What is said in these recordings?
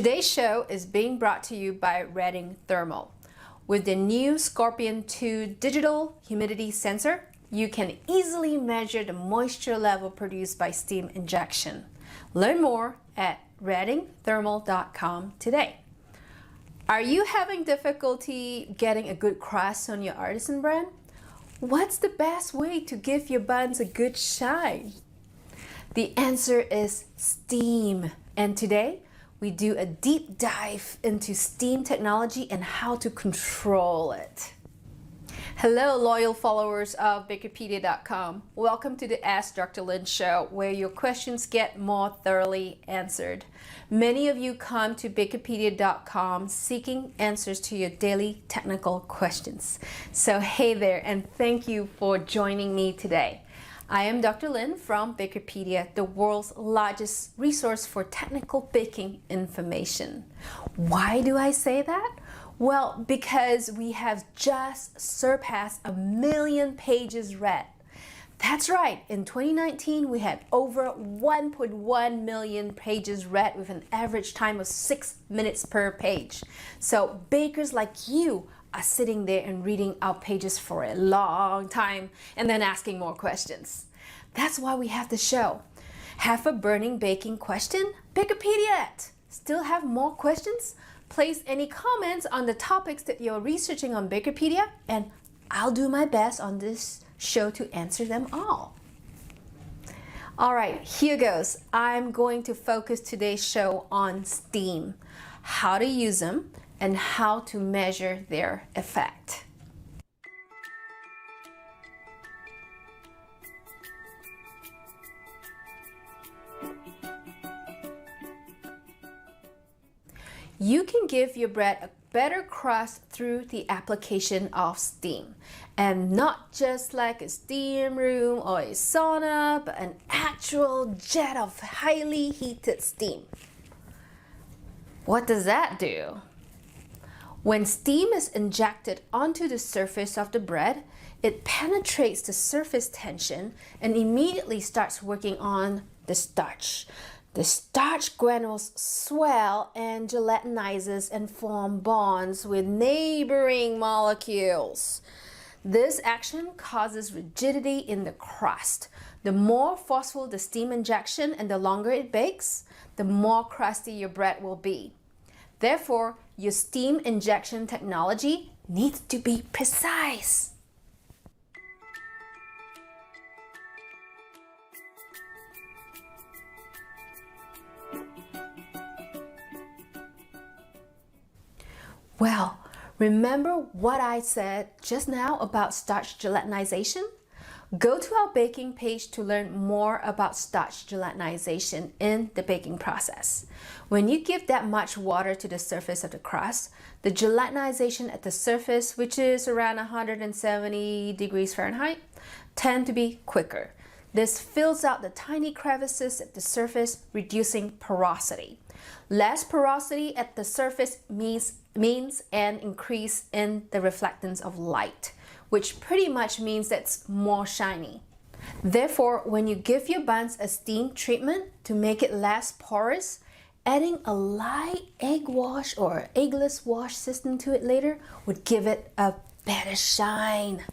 Today's show is being brought to you by Reading Thermal. With the new Scorpion 2 digital humidity sensor, you can easily measure the moisture level produced by steam injection. Learn more at readingthermal.com today. Are you having difficulty getting a good crust on your artisan bread? What's the best way to give your buns a good shine? The answer is steam. And today, we do a deep dive into steam technology and how to control it. Hello, loyal followers of Bakerpedia.com. Welcome to the Ask Dr. Lin show, where your questions get more thoroughly answered. Many of you come to Bakerpedia.com seeking answers to your daily technical questions. So hey there, and thank you for joining me today. I am Dr. Lin from Bakerpedia, the world's largest resource for technical baking information. Why do I say that? Well, because we have just surpassed 1 million pages read. That's right, in 2019 we had over 1.1 million pages read with an average time of 6 minutes per page. So bakers like you are sitting there and reading our pages for a long time and then asking more questions. That's why we have the show. Have a burning baking question? Bakerpedia it! Still have more questions? Place any comments on the topics that you're researching on Bakerpedia, and I'll do my best on this show to answer them all. All right, here goes. I'm going to focus today's show on steam, how to use them, and how to measure their effect. You can give your bread a better crust through the application of steam, and not just like a steam room or a sauna, but an actual jet of highly heated steam. What does that do? When steam is injected onto the surface of the bread, it penetrates the surface tension and immediately starts working on the starch. The starch granules swell and gelatinizes and form bonds with neighboring molecules. This action causes rigidity in the crust. The more forceful the steam injection and the longer it bakes, the more crusty your bread will be. Therefore, your steam injection technology needs to be precise. Well, remember what I said just now about starch gelatinization? Go to our baking page to learn more about starch gelatinization in the baking process. When you give that much water to the surface of the crust, the gelatinization at the surface, which is around 170 degrees Fahrenheit, tend to be quicker. This fills out the tiny crevices at the surface, reducing porosity. Less porosity at the surface means an increase in the reflectance of light, which pretty much means it's more shiny. Therefore, when you give your buns a steam treatment to make it less porous, adding a light egg wash or eggless wash system to it later would give it a better shine.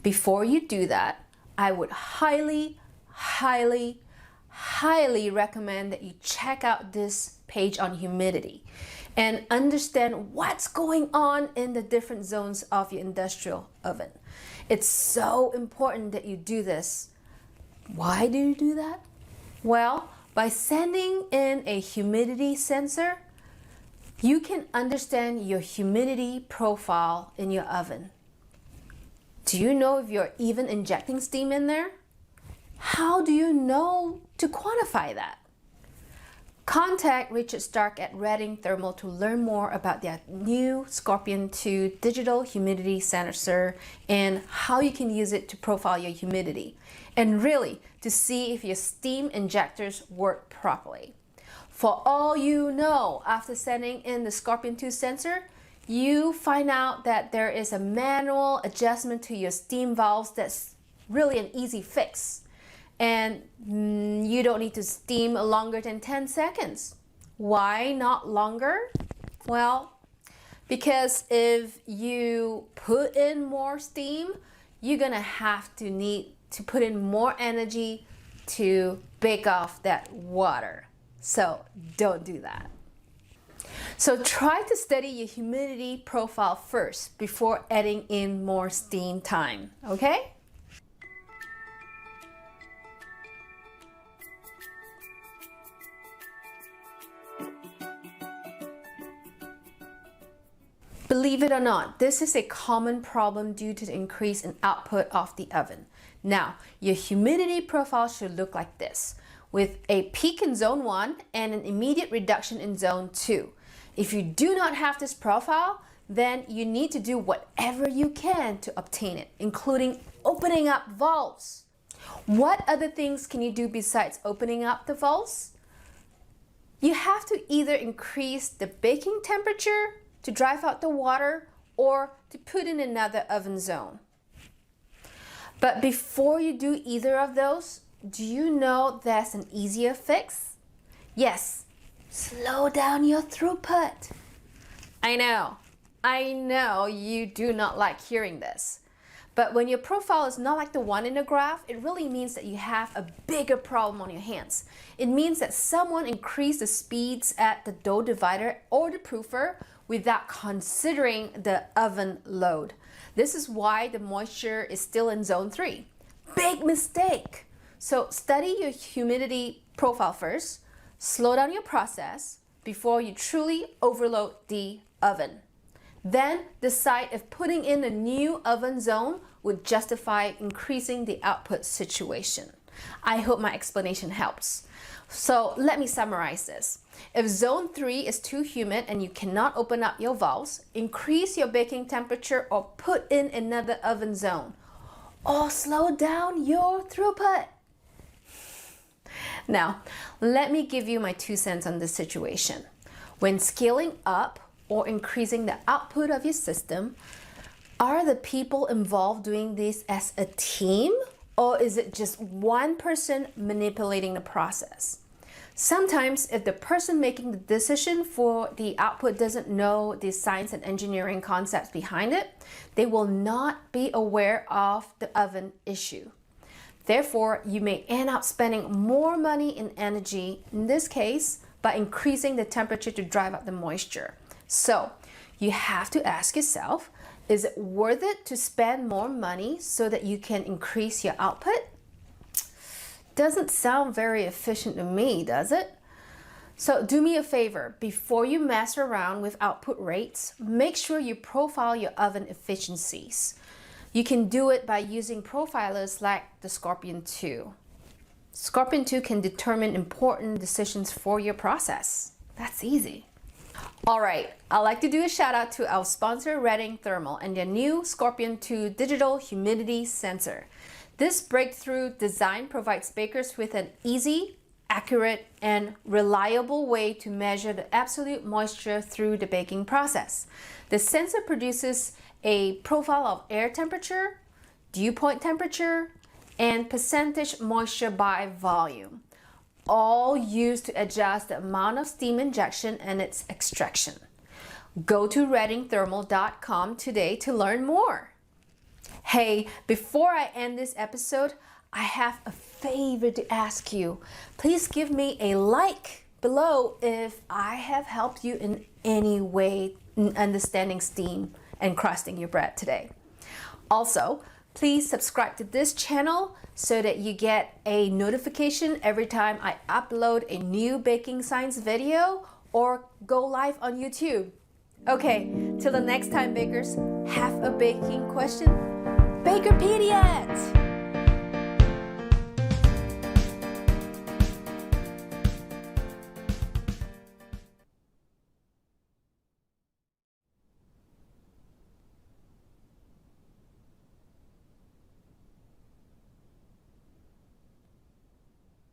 Before you do that, I would highly recommend that you check out this page on humidity and understand what's going on in the different zones of your industrial oven. It's so important that you do this. Why do you do that? Well, by sending in a humidity sensor, you can understand your humidity profile in your oven. Do you know if you're even injecting steam in there? How do you know to quantify that? Contact Richard Stark at Reading Thermal to learn more about their new Scorpion 2 digital humidity sensor and how you can use it to profile your humidity, and really to see if your steam injectors work properly. For all you know, after sending in the Scorpion 2 sensor, you find out that there is a manual adjustment to your steam valves that's really an easy fix. And you don't need to steam longer than 10 seconds. Why not longer? Well, because if you put in more steam, you're gonna have to need to put in more energy to bake off that water. So don't do that. So try to study your humidity profile first before adding in more steam time, okay? Believe it or not, this is a common problem due to the increase in output of the oven. Now, your humidity profile should look like this, with a peak in zone 1 and an immediate reduction in zone 2. If you do not have this profile, then you need to do whatever you can to obtain it, including opening up valves. What other things can you do besides opening up the valves? You have to either increase the baking temperature to drive out the water or to put in another oven zone. But before you do either of those, do you know there's an easier fix? Yes, slow down your throughput. I know you do not like hearing this. But when your profile is not like the one in the graph, it really means that you have a bigger problem on your hands. It means that someone increased the speeds at the dough divider or the proofer without considering the oven load. This is why the moisture is still in zone 3. Big mistake. So study your humidity profile first, slow down your process before you truly overload the oven. Then decide if putting in a new oven zone would justify increasing the output situation. I hope my explanation helps. So let me summarize this. If zone 3 is too humid and you cannot open up your valves, increase your baking temperature or put in another oven zone, or slow down your throughput. Now, let me give you my 2 cents on this situation. When scaling up or increasing the output of your system, are the people involved doing this as a team, or is it just one person manipulating the process? Sometimes if the person making the decision for the output doesn't know the science and engineering concepts behind it, they will not be aware of the oven issue. Therefore, you may end up spending more money and energy, in this case, by increasing the temperature to drive out the moisture. So you have to ask yourself, is it worth it to spend more money so that you can increase your output? Doesn't sound very efficient to me, does it? So do me a favor, before you mess around with output rates, make sure you profile your oven efficiencies. You can do it by using profilers like the Scorpion 2. Scorpion 2 can determine important decisions for your process. That's easy. All right, I'd like to do a shout out to our sponsor Reading Thermal and their new Scorpion 2 digital humidity sensor. This breakthrough design provides bakers with an easy, accurate, and reliable way to measure the absolute moisture through the baking process. The sensor produces a profile of air temperature, dew point temperature, and percentage moisture by volume, all used to adjust the amount of steam injection and its extraction. Go to readingthermal.com today to learn more. Hey, before I end this episode, I have a favor to ask you. Please give me a like below if I have helped you in any way in understanding steam and crusting your bread today. Also, please subscribe to this channel so that you get a notification every time I upload a new baking science video or go live on YouTube. Okay, till the next time, bakers, have a baking question? Bakerpedia!